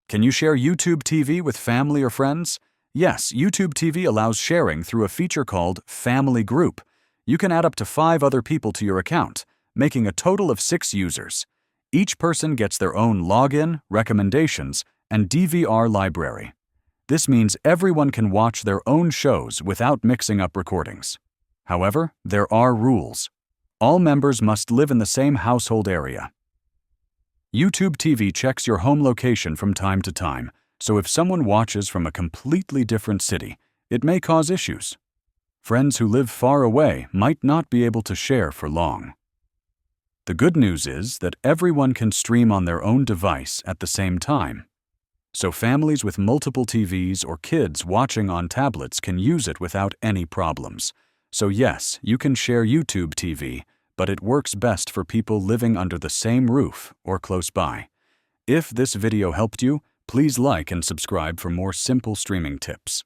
Can you share YouTube TV with family or friends? Yes, YouTube TV allows sharing through a feature called Family Group. You can add up to 5 other people to your account, making a total of 6 users. Each person gets their own login, recommendations, and DVR library. This means everyone can watch their own shows without mixing up recordings. However, there are rules. All members must live in the same household area. YouTube TV checks your home location from time to time, so if someone watches from a completely different city, it may cause issues. Friends who live far away might not be able to share for long. The good news is that everyone can stream on their own device at the same time. So families with multiple TVs or kids watching on tablets can use it without any problems. So yes, you can share YouTube TV, but it works best for people living under the same roof or close by. If this video helped you, please like and subscribe for more simple streaming tips.